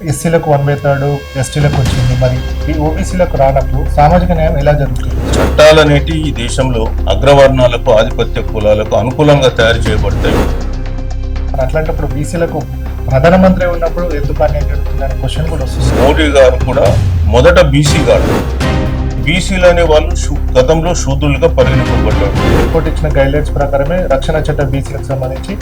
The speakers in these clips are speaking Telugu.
ఎస్సీలకు 1/3, ఎస్టీలకు వచ్చింది. మరి ఈ ఓబీసీలకు రానప్పుడు సామాజిక న్యాయం ఎలా జరుగుతుంది? చట్టాలనేటి ఈ దేశంలో అగ్రవర్ణాలకు ఆధిపత్య కులాలకు అనుకూలంగా తయారు చేయబడతాయి. మరి అట్లాంటప్పుడు బీసీలకు ప్రధానమంత్రి ఉన్నప్పుడు ఎందుకు అన్యాయం జరుగుతుంది అనే క్వశ్చన్ కూడా వస్తుంది. మోడీ గారు కూడా మొదట బీసీ గారు. బీసీలు అనే వాళ్ళు గతంలో శూద్రులుగా పరిగణింపబడ్డారు. హైకోర్టు ఇచ్చిన గైడ్లైన్స్ ప్రకారమే రక్షణ చట్టం బీసీలకు సంబంధించి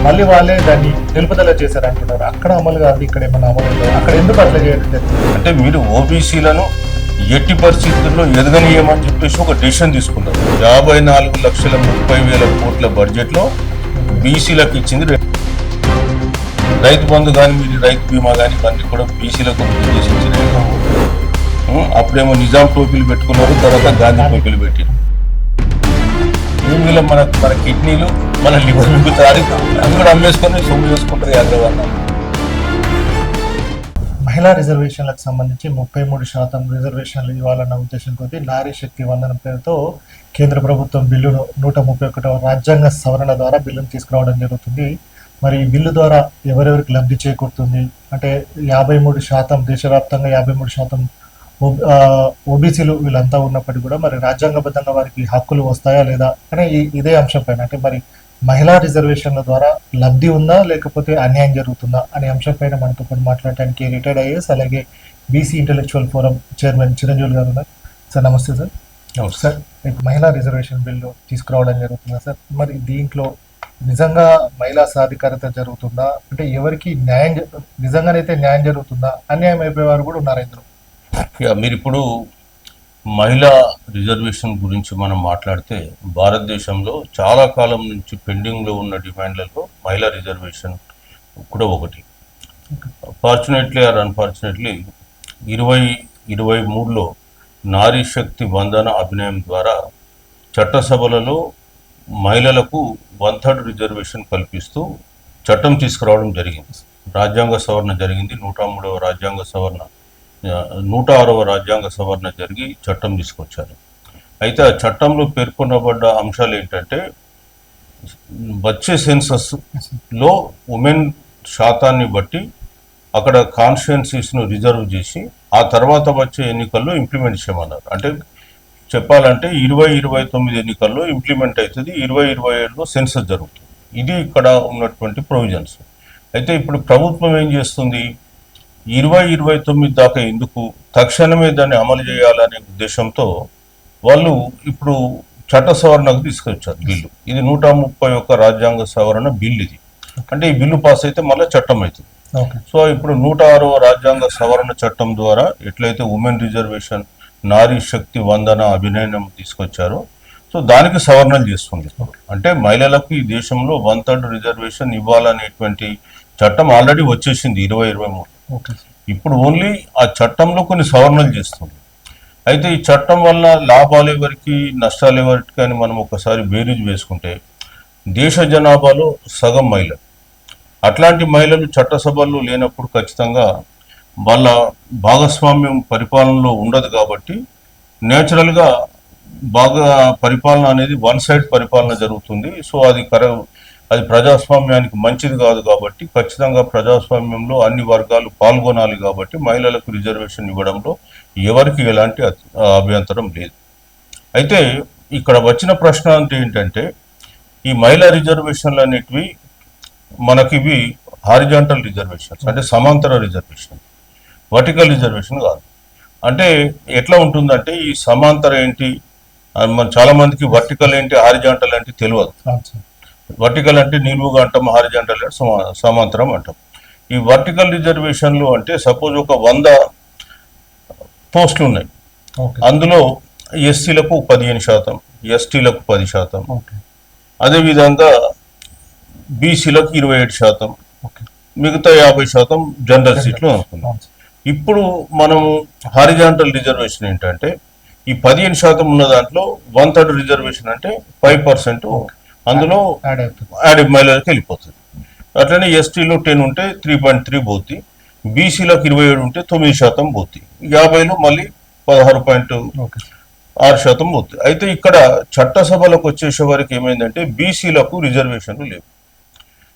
మళ్ళీ వాళ్ళే దాన్ని నిలుపుదల చేశారు అంటున్నారు. అక్కడ అమలు కాదు, ఇక్కడ ఏమన్నా అమలు లేదు. అక్కడ ఎందుకు అట్లా చేయడం జరిగింది? అంటే మీరు ఓబీసీలను ఎట్టి పరిస్థితుల్లో ఎదగనీయమని చెప్పేసి ఒక డెసిషన్ తీసుకున్నారు. 54,30,000 కోట్ల బడ్జెట్లో బీసీలకు ఇచ్చింది. రైతు బంధు కానీ మీరు రైతు బీమా కానీ ఇవన్నీ కూడా బీసీలకు ఉద్దేశించినవి. అప్పుడేమో నిజాం టోపీలు పెట్టుకున్నారు, తర్వాత గాంధీ టోపీలు పెట్టారు. భూమిలో మన కిడ్నీలు మన లివర్ మిగుతారు, అవి కూడా అమ్మేసుకొని సొమ్ము చేసుకుంటారు అగ్రవర్ణాలు. మహిళా రిజర్వేషన్లకు సంబంధించి 33% రిజర్వేషన్లు ఇవ్వాలన్న ఉద్దేశం కొద్దీ నారీ శక్తి వందనం పేరుతో కేంద్ర ప్రభుత్వం బిల్లును 131వ రాజ్యాంగ సవరణ ద్వారా బిల్లును తీసుకురావడం జరుగుతుంది. మరి ఈ బిల్లు ద్వారా ఎవరెవరికి లబ్ధి చేకూరుతుంది అంటే 53% దేశవ్యాప్తంగా 53% ఓబీసీలు వీళ్ళంతా ఉన్నప్పటికీ కూడా మరి రాజ్యాంగబద్ధంగా వారికి హక్కులు వస్తాయా లేదా అనే ఇదే అంశం పైన అంటే మరి మహిళా రిజర్వేషన్ల ద్వారా లబ్ధి ఉందా లేకపోతే అన్యాయం జరుగుతుందా అనే అంశం పైన మనతో పాటు మాట్లాడటానికి రిటైర్డ్ ఐఏఎస్ అలాగే BC intellectual forum chairman Chiranjeevi గారు ఉన్నారు. సార్ నమస్తే సార్. సార్ మహిళా రిజర్వేషన్ బిల్లు తీసుకురావడం జరుగుతుందా సార్? మరి దీంట్లో నిజంగా మహిళా సాధికారత జరుగుతుందా అంటే ఎవరికి న్యాయం నిజంగానైతే న్యాయం జరుగుతుందా? అన్యాయం అయిపోయేవారు కూడా ఉన్నారు ఇందులో. మీరు ఇప్పుడు మహిళా రిజర్వేషన్ గురించి మనం మాట్లాడితే భారతదేశంలో చాలా కాలం నుంచి పెండింగ్లో ఉన్న డిమాండ్లలో మహిళా రిజర్వేషన్ కూడా ఒకటి. ఫార్చునేట్లీ ఆర్ అన్ఫార్చునేట్లీ 2023లో నారీ శక్తి వందన అభినయం ద్వారా చట్టసభలలో మహిళలకు 1/3 రిజర్వేషన్ కల్పిస్తూ చట్టం తీసుకురావడం జరిగింది. రాజ్యాంగ సవరణ జరిగింది. 103వ రాజ్యాంగ సవరణ 106వ రాజ్యాంగ సవరణ జరిగి చట్టం తీసుకొచ్చారు. అయితే ఆ చట్టంలో పేర్కొనబడ్డ అంశాలు ఏంటంటే వచ్చే సెన్సస్లో ఉమెన్ శాతాన్ని బట్టి అక్కడ కాన్స్టిట్యుయెన్సీస్ను రిజర్వ్ చేసి ఆ తర్వాత వచ్చే ఎన్నికల్లో ఇంప్లిమెంట్ చేయమన్నారు. అంటే చెప్పాలంటే 2029 ఎన్నికల్లో ఇంప్లిమెంట్ అవుతుంది, 2027లో సెన్సస్ జరుగుతుంది. ఇది ఇక్కడ ఉన్నటువంటి ప్రొవిజన్స్. అయితే ఇప్పుడు ప్రభుత్వం ఏం చేస్తుంది, 2029 దాకా ఎందుకు తక్షణమే దాన్ని అమలు చేయాలనే ఉద్దేశంతో వాళ్ళు ఇప్పుడు చట్ట సవరణకు తీసుకొచ్చారు బిల్లు. ఇది 131 రాజ్యాంగ సవరణ బిల్. ఇది అంటే ఈ బిల్లు పాస్ అయితే మళ్ళీ చట్టం అవుతుంది. సో ఇప్పుడు 106వ రాజ్యాంగ సవరణ చట్టం ద్వారా ఎట్లయితే ఉమెన్ రిజర్వేషన్ నారీ శక్తి వందన అభినయం తీసుకొచ్చారో సో దానికి సవరణలు చేస్తుంది. అంటే మహిళలకు ఈ దేశంలో 1/3 రిజర్వేషన్ ఇవ్వాలనేటువంటి చట్టం ఆల్రెడీ వచ్చేసింది 2023. ఇప్పుడు ఓన్లీ ఆ చట్టంలో కొన్ని సవరణలు చేస్తుంది. అయితే ఈ చట్టం వల్ల లాభాలు ఎవరికి నష్టాలు ఎవరికి అని మనం ఒకసారి బేరీజ్ వేసుకుంటే దేశ జనాభాలో సగం మహిళలు. అట్లాంటి మహిళలు చట్టసభల్లో లేనప్పుడు ఖచ్చితంగా వాళ్ళ భాగస్వామ్యం పరిపాలనలో ఉండదు. కాబట్టి నేచురల్గా బాగా పరిపాలన అనేది వన్ సైడ్ పరిపాలన జరుగుతుంది. సో అది ప్రజాస్వామ్యానికి మంచిది కాదు. కాబట్టి ఖచ్చితంగా ప్రజాస్వామ్యంలో అన్ని వర్గాలు పాల్గొనాలి. కాబట్టి మహిళలకు రిజర్వేషన్ ఇవ్వడంలో ఎవరికి ఎలాంటి అభ్యంతరం లేదు. అయితే ఇక్కడ వచ్చిన ప్రశ్న అంటే ఏంటంటే ఈ మహిళా రిజర్వేషన్లు అనేటివి మనకివి హారిజాంటల్ రిజర్వేషన్స్ అంటే సమాంతర రిజర్వేషన్, వర్టికల్ రిజర్వేషన్ కాదు. అంటే ఎట్లా ఉంటుందంటే ఈ సమాంతర ఏంటి, మన చాలా మందికి వర్టికల్ ఏంటి హారిజాంటల్ ఏంటి తెలియదు. వర్టికల్ అంటే నిలువుగా అంటాం, హారిజాంటల్ అంటే సమాంతరం అంటాం. ఈ వర్టికల్ రిజర్వేషన్లు అంటే సపోజ్ ఒక 100 పోస్టులు ఉన్నాయి. అందులో ఎస్సీలకు 15%, ఎస్టీలకు 10%, అదేవిధంగా బీసీలకు 27%, మిగతా 50% జనరల్ సీట్లు అనుకున్నాం. ఇప్పుడు మనము హారిజాంటల్ రిజర్వేషన్ ఏంటంటే ఈ 15% ఉన్న దాంట్లో 1/3 రిజర్వేషన్ అంటే 5% అందులో మహిళలకు వెళ్ళిపోతుంది. అట్లనే ఎస్టీలో 10 ఉంటే 3.3 పోతుంది, బీసీలకు 27 ఉంటే 9% పోతుంది, 50లో మళ్ళీ 16.6% పోతుంది. అయితే ఇక్కడ చట్టసభలకు వచ్చేసే వరకు ఏమైందంటే బీసీలకు రిజర్వేషన్లు లేవు.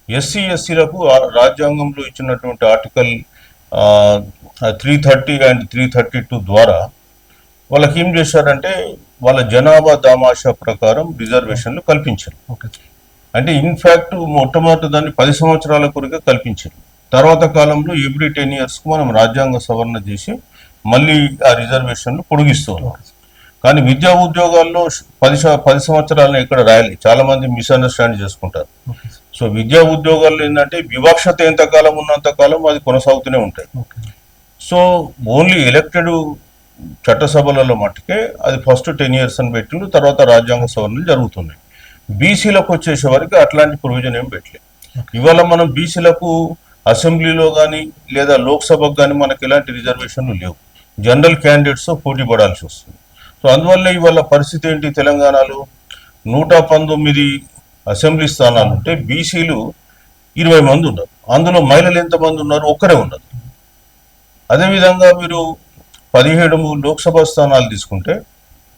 ఎస్సీ ఎస్టీలకు రాజ్యాంగంలో ఇచ్చినటువంటి ఆర్టికల్ 330 అండ్ 332 ద్వారా వాళ్ళకి ఏం చేశారంటే వాళ్ళ జనాభా దామాషా ప్రకారం రిజర్వేషన్లు కల్పించారు. ఓకే. అంటే ఇన్ఫ్యాక్ట్ మొట్టమొదటి దాన్ని 10 సంవత్సరాల కొరికే కల్పించారు. తర్వాత కాలంలో ఎవ్రీ 10 yearsకు మనం రాజ్యాంగ సవరణ చేసి మళ్ళీ ఆ రిజర్వేషన్లు పొడిగిస్తూ ఉన్నాం. కానీ విద్యా ఉద్యోగాల్లో 10 సంవత్సరాలను ఇక్కడ రాయాలి. చాలా మంది మిస్అండర్స్టాండ్ చేసుకుంటారు. ఓకే. సో విద్యా ఉద్యోగాల్లో ఏంటంటే వివక్షత ఎంతకాలం ఉన్నంత కాలం అది కొనసాగుతూనే ఉంటాయి. ఓకే. సో ఓన్లీ ఎలక్టెడ్ చట్టసభలలో మట్టుకే అది ఫస్ట్ 10 years అని పెట్టిండు. తర్వాత రాజ్యాంగ సవరణలు జరుగుతున్నాయి. బీసీలకు వచ్చేసే వరకు అట్లాంటి ప్రొవిజన్ ఏం పెట్టలేదు. ఇవాళ మనం బీసీలకు అసెంబ్లీలో కానీ లేదా లోక్సభకు కానీ మనకి ఎలాంటి రిజర్వేషన్లు లేవు. జనరల్ క్యాండిడేట్స్ పోటీ పడాల్సి వస్తుంది. సో అందువల్ల ఇవాళ పరిస్థితి ఏంటి, తెలంగాణలో 119 అసెంబ్లీ స్థానాలు ఉంటే బీసీలు 20 మంది ఉన్నారు. అందులో మహిళలు ఎంతమంది ఉన్నారు? ఒక్కరే ఉన్నారు. అదేవిధంగా మీరు 17 లోక్సభ స్థానాలు తీసుకుంటే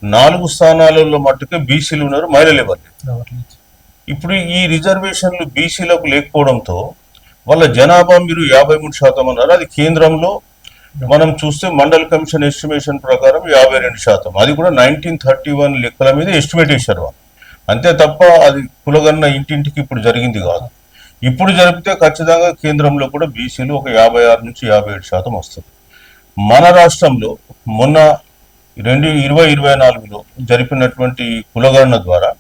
4 స్థానాలలో మట్టుకే బీసీలు ఉన్నారు, మహిళలు ఎవరు లేరు. ఇప్పుడు ఈ రిజర్వేషన్లు బీసీలకు లేకపోవడంతో వాళ్ళ జనాభా మీరు 53% అన్నారు. అది కేంద్రంలో మనం చూస్తే మండల్ కమిషన్ ఎస్టిమేషన్ ప్రకారం 52%. అది కూడా 1931 లెక్కల మీద ఎస్టిమేట్ చేశారు వాళ్ళు. అంతే తప్ప అది కులగన్న ఇంటింటికి ఇప్పుడు జరిగింది కాదు. ఇప్పుడు జరిపితే ఖచ్చితంగా కేంద్రంలో కూడా బీసీలు ఒక 56 నుంచి 57% వస్తుంది. మన రాష్ట్రంలో మొన్న 2024లో జరిపినటువంటి కులగణన ద్వారా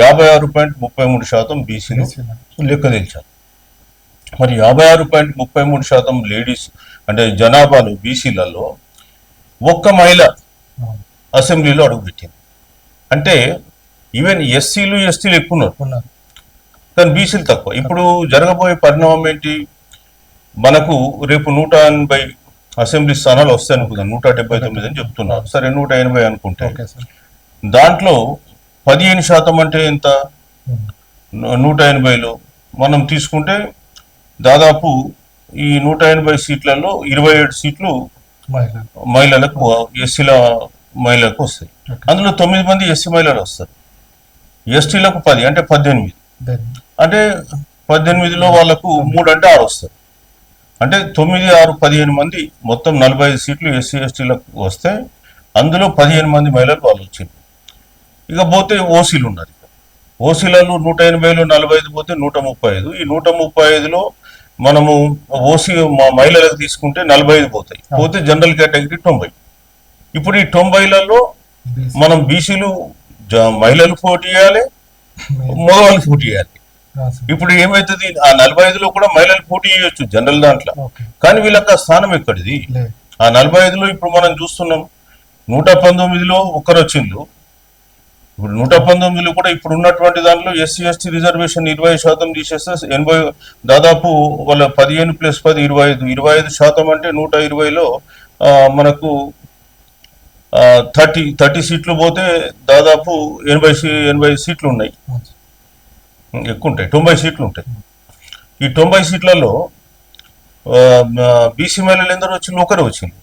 56.33% బీసీలు లెక్క తెలిచారు. మరి 56.33% లేడీస్ అంటే జనాభాలో బీసీలలో ఒక్క మహిళ అసెంబ్లీలో అడుగుపెట్టింది. అంటే ఈవెన్ ఎస్సీలు ఎస్టీలు ఎక్కువ ఉన్నారు, కానీ బీసీలు తక్కువ. ఇప్పుడు జరగబోయే పరిణామం ఏంటి, మనకు రేపు 180 అసెంబ్లీ స్థానాలు వస్తాయి అనుకుందాం. 179 అని చెప్తున్నారు. సరే 180 అనుకుంటే దాంట్లో 15% అంటే ఎంత? 180లో మనం తీసుకుంటే దాదాపు ఈ 180 సీట్లలో 27 సీట్లు మహిళలకు, ఎస్సీల మహిళలకు వస్తాయి. అందులో 9 మంది ఎస్సీ మహిళలు వస్తారు. ఎస్టీలకు 10 అంటే 18. అంటే 18లో వాళ్ళకు 3 అంటే 6 వస్తారు. అంటే 9, 6, 15 మంది మొత్తం 45 సీట్లు ఎస్సీ ఎస్టీలకు వస్తే అందులో 15 మంది మహిళలు వాళ్ళు వచ్చింది. ఇక పోతే ఓసీలు ఉన్నారు. ఓసీలలో 180లో 45 పోతే 135. ఈ 135లో మనము ఓసీ మహిళలకు తీసుకుంటే 45 పోతాయి. పోతే జనరల్ కేటగిరీ 90. ఇప్పుడు ఈ 90లలో మనం బీసీలు మహిళలు పోటీ చేయాలి, మగవాళ్ళు పోటీ చేయాలి. ఇప్పుడు ఏమైతుంది, ఆ 45లో కూడా మహిళలు పోటీ చేయొచ్చు జనరల్ దాంట్లో, కానీ వీళ్ళకి ఆ స్థానం ఎక్కడిది? ఆ 45లో ఇప్పుడు మనం చూస్తున్నాం 119లో ఒకరు వచ్చిండ్రు. ఇప్పుడు 119లో కూడా ఇప్పుడు ఉన్నటువంటి దాంట్లో ఎస్సీ ఎస్టీ రిజర్వేషన్ 20% తీసేస్తే 80 దాదాపు వాళ్ళ 15 + 10 25% అంటే 120లో మనకు 30 సీట్లు పోతే దాదాపు 80 సీట్లు ఉన్నాయి. ఎక్కువ ఉంటాయి, 90 సీట్లు ఉంటాయి. ఈ 90 సీట్లలో బీసీ మహిళలు ఎందరో వచ్చింది? ఒకరే వచ్చింది.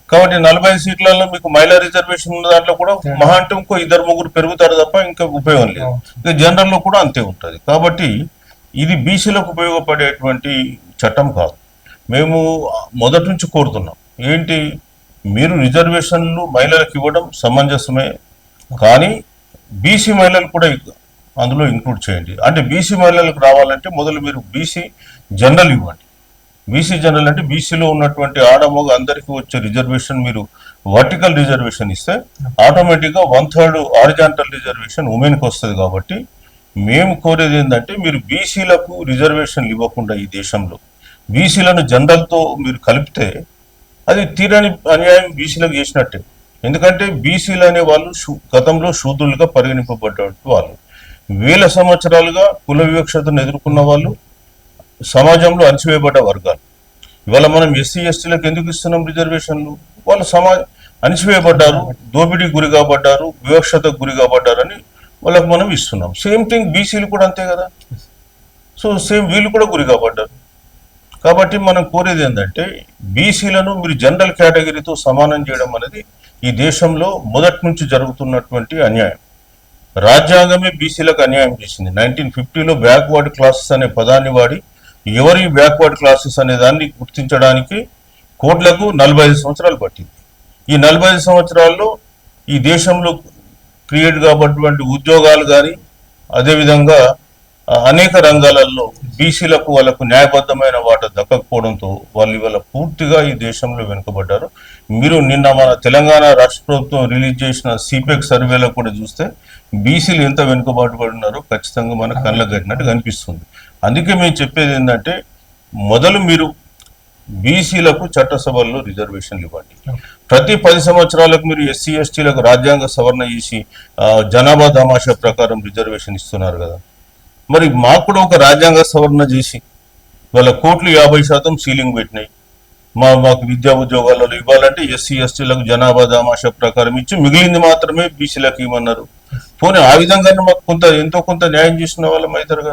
కాబట్టి 40 సీట్లలో మీకు మహిళా రిజర్వేషన్ ఉన్న దాంట్లో కూడా మహా అంటే ఇంకో 2-3 పెరుగుతారు తప్ప ఇంకా ఉపయోగం లేదు. ఇంకా జనరల్లో కూడా అంతే ఉంటుంది. కాబట్టి ఇది బీసీలకు ఉపయోగపడేటువంటి చట్టం కాదు. మేము మొదటి నుంచి కోరుతున్నాం ఏంటి, మీరు రిజర్వేషన్లు మహిళలకు ఇవ్వడం సమంజసమే, కానీ బీసీ మహిళలు కూడా అందులో ఇంక్లూడ్ చేయండి. అంటే బీసీ మహిళలకు రావాలంటే మొదలు మీరు బీసీ జనరల్ ఇవ్వండి. బీసీ జనరల్ అంటే బీసీలో ఉన్నటువంటి ఆడమగ అందరికీ వచ్చే రిజర్వేషన్ మీరు వర్టికల్ రిజర్వేషన్ ఇస్తే ఆటోమేటిక్గా 1/3 హారిజాంటల్ రిజర్వేషన్ ఉమెన్కి వస్తుంది. కాబట్టి మేము కోరేది ఏంటంటే మీరు బీసీలకు రిజర్వేషన్లు ఇవ్వకుండా ఈ దేశంలో బీసీలను జనరల్తో మీరు కలిపితే అది తీరని అన్యాయం బీసీలకు చేసినట్టే. ఎందుకంటే బీసీలు అనే వాళ్ళు గతంలో శూద్రులుగా పరిగణింపబడ్డటువంటి వాళ్ళు, వేల సంవత్సరాలుగా కుల వివక్షతను ఎదుర్కొన్న వాళ్ళు, సమాజంలో అణచివేయబడ్డ వర్గాలు. ఇవాళ మనం ఎస్సీ ఎస్టీలకు ఎందుకు ఇస్తున్నాం రిజర్వేషన్లు? వాళ్ళు అణచివేయబడ్డారు, దోపిడీ గురి కాబడ్డారు, వివక్షతకు గురి కాబడ్డారని వాళ్ళకు మనం ఇస్తున్నాం. సేమ్ థింగ్ బీసీలు కూడా అంతే కదా. సో సేమ్ వీళ్ళు కూడా గురి కాబడ్డారు. కాబట్టి మనం కోరేది ఏంటంటే బీసీలను మీరు జనరల్ కేటగిరీతో సమానం చేయడం అనేది ఈ దేశంలో మొదటి నుంచి జరుగుతున్నటువంటి అన్యాయం. రాజ్యాంగమే బీసీలకు అన్యాయం చేసింది. 1950లో బ్యాక్వర్డ్ క్లాసెస్ అనే పదాన్ని వాడి ఎవరి బ్యాక్వర్డ్ క్లాసెస్ అనే దాన్ని గుర్తించడానికి కోర్టులకు 45 సంవత్సరాలు పట్టింది. ఈ 45 సంవత్సరాల్లో ఈ దేశంలో క్రియేట్ కాబట్టినటువంటి ఉద్యోగాలు కానీ అదేవిధంగా అనేక రంగాలలో బీసీలకు వాళ్ళకు న్యాయబద్ధమైన వాటా దక్కకపోవడంతో వాళ్ళు ఇవాళ పూర్తిగా ఈ దేశంలో వెనుకబడ్డారు. మీరు నిన్న మన తెలంగాణ రాష్ట్ర ప్రభుత్వం రిలీజ్ చేసిన సిపెక్ సర్వేలో కూడా చూస్తే బీసీలు ఎంత వెనుకబాటుపడినారో ఖచ్చితంగా మన కళ్ళకు కట్టినట్టు కనిపిస్తుంది. అందుకే మేము చెప్పేది ఏంటంటే మొదలు మీరు బీసీలకు చట్టసభల్లో రిజర్వేషన్లు ఇవ్వండి. ప్రతి 10 సంవత్సరాలకు మీరు ఎస్సీ ఎస్టీలకు రాజ్యాంగ సవరణ చేసి జనాభా దామాషా ప్రకారం రిజర్వేషన్ ఇస్తున్నారు కదా, మరి మాకు కూడా ఒక రాజ్యాంగ సవరణ చేసి వాళ్ళ కోట్లు 50% సీలింగ్ పెట్టినాయి. మాకు విద్యా ఉద్యోగాలలో ఇవ్వాలంటే ఎస్సీ ఎస్టీలకు జనాభా దామాషా ప్రకారం ఇచ్చి మిగిలింది మాత్రమే బీసీలకు ఇవ్వమన్నారు. పోనీ ఆ విధంగానే మాకు ఎంతో కొంత న్యాయం చేసిన వాళ్ళం అవుతారు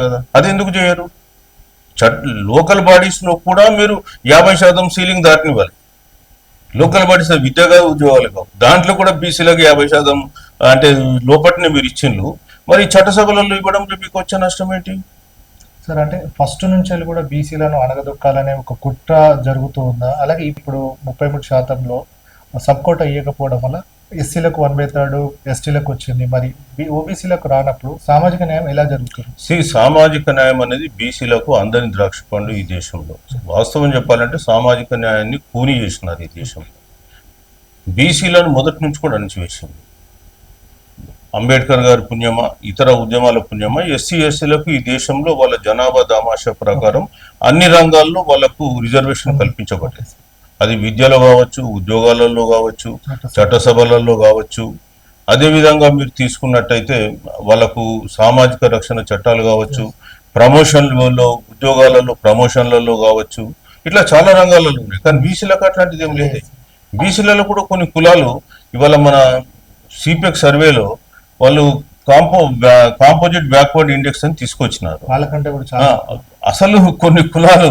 కదా, అది ఎందుకు చేయరు? లోకల్ బాడీస్ లో కూడా మీరు 50% సీలింగ్ దాటినివ్వాలి. లోకల్ బాడీస్ విద్యగా ఉద్యోగాలు కావు, దాంట్లో కూడా బీసీలకు 50% అంటే లోపటినే మీరు ఇచ్చిండ్రు. మరి చట్టసభలలో ఇవ్వడం మీకు వచ్చే నష్టం ఏంటి సార్? అంటే ఫస్ట్ నుంచి కూడా బీసీలను అణగదొక్కాలనే ఒక కుట్ర జరుగుతూ ఉందా? అలాగే ఇప్పుడు 33%లో సబ్ కోటా ఇవ్వకపోవడం వల్ల ఎస్సీలకు 1/3 ఎస్టీలకు వచ్చింది, మరి ఓబీసీలకు రానప్పుడు సామాజిక న్యాయం ఎలా జరుగుతుంది? సామాజిక న్యాయం అనేది బీసీలకు అందరి ద్రాక్ష పండు ఈ దేశంలో. వాస్తవం చెప్పాలంటే సామాజిక న్యాయాన్ని కూని చేసినారు ఈ దేశంలో. బీసీలను మొదటి నుంచి కూడా అణిచివేసింది. అంబేద్కర్ గారి పుణ్యమా ఇతర ఉద్యమాల పుణ్యమా ఎస్సీ ఎస్టీలకు ఈ దేశంలో వాళ్ళ జనాభా దామాషా ప్రకారం అన్ని రంగాల్లో వాళ్ళకు రిజర్వేషన్ కల్పించబడ్డది. అది విద్యలో కావచ్చు, ఉద్యోగాలలో కావచ్చు, చట్టసభలలో కావచ్చు. అదేవిధంగా మీరు తీసుకున్నట్టయితే వాళ్ళకు సామాజిక రక్షణ చట్టాలు కావచ్చు, ప్రమోషన్లలో ఉద్యోగాలలో ప్రమోషన్లలో కావచ్చు, ఇట్లా చాలా రంగాలలో ఉన్నాయి. కానీ బీసీలకు అట్లాంటిది ఏం లేదు. బీసీలలో కూడా కొన్ని కులాలు ఇవాళ మన సిపెక్ సర్వేలో వాళ్ళు కాంపోజిట్ బ్యాక్వర్డ్ ఇండెక్స్ అని తీసుకొచ్చినారు. వాళ్ళకంటే కూడా చాలా అసలు కొన్ని కులాలు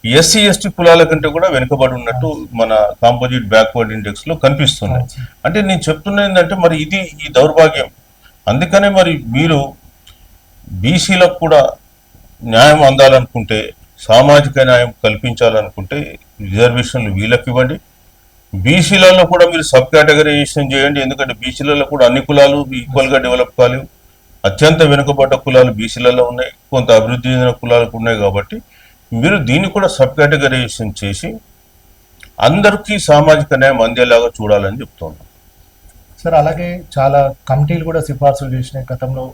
ఎస్సీ ఎస్టీ కులాల కంటే కూడా వెనుకబడి ఉన్నట్టు మన కాంపోజిట్ బ్యాక్వర్డ్ ఇండెక్స్ లో కనిపిస్తున్నాయి. అంటే నేను చెప్తున్నా ఏంటంటే మరి ఇది ఈ దౌర్భాగ్యం. అందుకనే మరి మీరు బీసీలకు కూడా న్యాయం అందాలనుకుంటే, సామాజిక న్యాయం కల్పించాలనుకుంటే రిజర్వేషన్లు వీళ్ళకి ఇవ్వండి. బీసీలలో కూడా మీరు సబ్ కేటగరైజేషన్ చేయండి. ఎందుకంటే బీసీలలో కూడా అన్ని కులాలు ఈక్వల్ గా డెవలప్ కాలేవు. అత్యంత వెనుకబడ్డ కులాలు బీసీలలో ఉన్నాయి, కొంత అభివృద్ధి చెందిన కులాలకు ఉన్నాయి. కాబట్టి మీరు దీన్ని కూడా సబ్ కేటగరైజేషన్ చేసి అందరికీ సామాజిక న్యాయం అందేలాగా చూడాలని చెప్తున్నాం సార్. అలాగే చాలా కమిటీలు కూడా సిఫార్సులు చేసినాయి గతంలో,